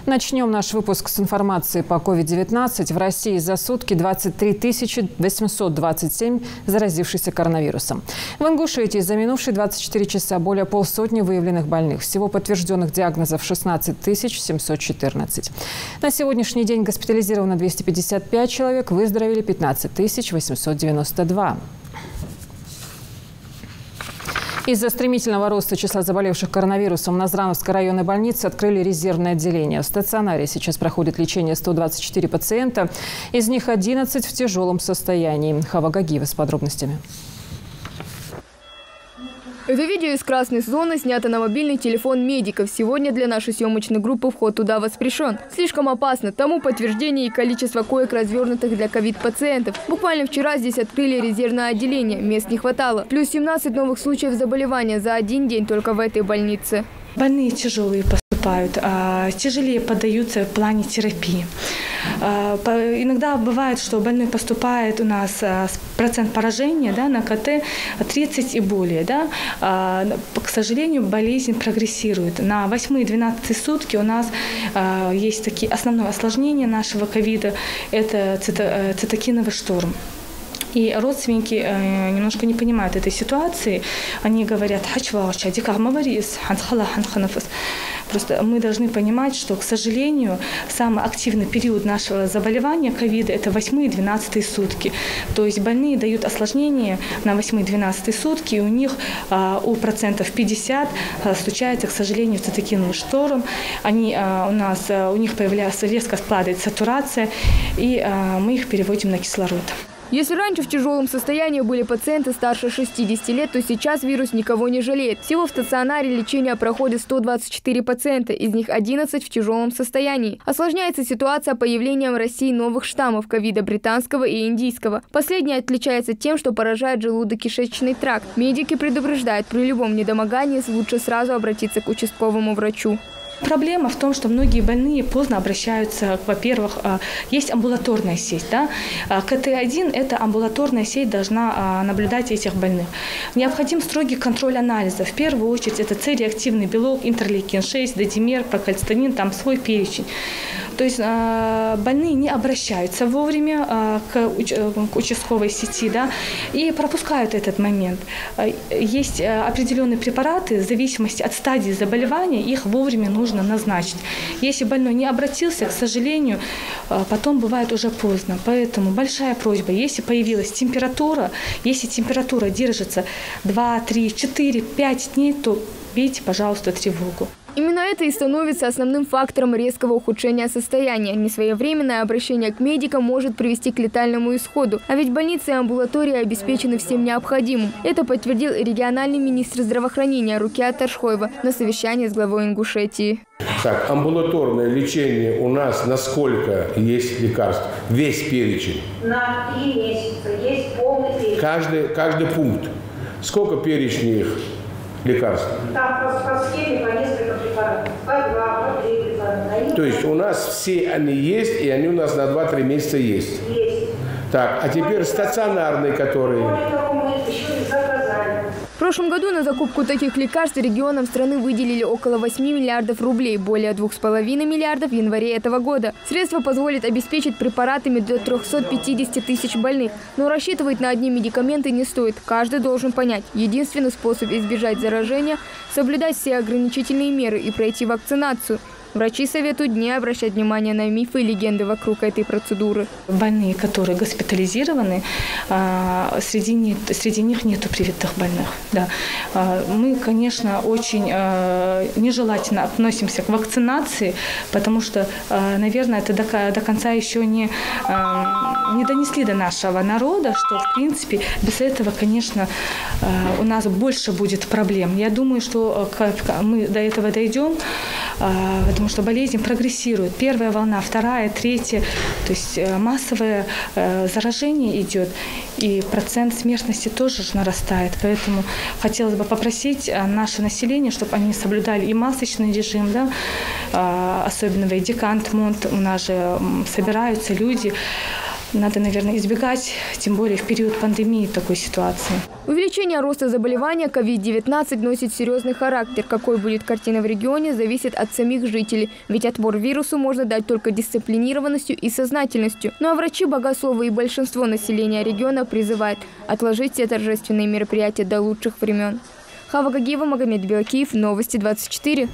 Начнем наш выпуск с информации по COVID-19. В России за сутки 23 827 заразившихся коронавирусом. В Ингушетии за минувшие 24 часа более полсотни выявленных больных. Всего подтвержденных диагнозов 16 714. На сегодняшний день госпитализировано 255 человек, выздоровели 15 892. Из-за стремительного роста числа заболевших коронавирусом в Назрановской районной больнице открыли резервное отделение. В стационаре сейчас проходит лечение 124 пациента, из них 11 в тяжелом состоянии. Хава Гагиева с подробностями. Это видео из красной зоны снято на мобильный телефон медиков. Сегодня для нашей съемочной группы вход туда воспрещен. Слишком опасно. Тому подтверждение и количество коек, развернутых для ковид-пациентов. Буквально вчера здесь открыли резервное отделение. Мест не хватало. Плюс 17 новых случаев заболевания за один день только в этой больнице. Больные тяжелые поступают, тяжелее поддаются в плане терапии. Иногда бывает, что больной поступает у нас процент поражения на КТ 30 и более. К сожалению, болезнь прогрессирует. На 8-12 сутки у нас есть такие основное осложнение нашего ковида – это цитокиновый шторм. И родственники немножко не понимают этой ситуации. Они говорят: просто мы должны понимать, что, к сожалению, самый активный период нашего заболевания ковида – это 8-12 сутки. То есть больные дают осложнения на 8-12 сутки, и у них у процентов 50 случается, к сожалению, цитокиновый шторм. У них появляется, резко падает сатурация, и мы их переводим на кислород. Если раньше в тяжелом состоянии были пациенты старше 60 лет, то сейчас вирус никого не жалеет. Всего в стационаре лечения проходит 124 пациента, из них 11 в тяжелом состоянии. Осложняется ситуация появлением в России новых штаммов ковида британского и индийского. Последний отличается тем, что поражает желудочно-кишечный тракт. Медики предупреждают, при любом недомогании лучше сразу обратиться к участковому врачу. Проблема в том, что многие больные поздно обращаются. Во-первых, есть амбулаторная сеть. КТ-1 – это амбулаторная сеть, должна наблюдать этих больных. Необходим строгий контроль анализов. В первую очередь это С-реактивный белок, интерлейкин-6, додимер, прокальцитонин, там свой перечень. То есть больные не обращаются вовремя к участковой сети, и пропускают этот момент. Есть определенные препараты, в зависимости от стадии заболевания, их вовремя нужно назначить. Если больной не обратился, к сожалению, потом бывает уже поздно. Поэтому большая просьба: если появилась температура, если температура держится 2, 3, 4, 5 дней, то бейте, пожалуйста, тревогу. Именно это и становится основным фактором резкого ухудшения состояния. Несвоевременное обращение к медикам может привести к летальному исходу. А ведь больницы и амбулатории обеспечены всем необходимым. Это подтвердил региональный министр здравоохранения Рукият Ташхоева на совещании с главой Ингушетии. Так, амбулаторное лечение у нас на сколько есть лекарств? Весь перечень? На 3 месяца есть полный перечень. Каждый пункт. Сколько перечней их лекарств? Там по схеме по несколько препаратов. По 2, по 3 препарата. То есть у нас все они есть, и они у нас на 2-3 месяца есть? Есть. Так, а теперь стационарные, которые... Более того, мы еще и заказали. В прошлом году на закупку таких лекарств регионам страны выделили около 8 миллиардов рублей, более 2,5 миллиардов в январе этого года. Средства позволят обеспечить препаратами до 350 тысяч больных. Но рассчитывать на одни медикаменты не стоит. Каждый должен понять: единственный способ избежать заражения – соблюдать все ограничительные меры и пройти вакцинацию. Врачи советуют не обращать внимания на мифы и легенды вокруг этой процедуры. Больные, которые госпитализированы, среди них нету привитых больных. Да. Мы, конечно, очень нежелательно относимся к вакцинации, потому что, наверное, это до конца еще не донесли до нашего народа, что, в принципе, без этого, конечно, у нас больше будет проблем. Я думаю, что мы до этого дойдем, потому что болезнь прогрессирует. Первая волна, вторая, третья. То есть массовое заражение идет, и процент смертности тоже нарастает. Поэтому хотелось бы попросить наше население, чтобы они соблюдали и масочный режим, особенно в Эдикант, Монт. У нас же собираются люди. Надо, наверное, избегать, тем более в период пандемии, такой ситуации. Увеличение роста заболевания COVID-19 носит серьезный характер. Какой будет картина в регионе, зависит от самих жителей. Ведь отпор вирусу можно дать только дисциплинированностью и сознательностью. Ну а врачи, богословы и большинство населения региона призывают отложить все торжественные мероприятия до лучших времен. Хава Гагиева, Магомед Белакиев, Новости 24.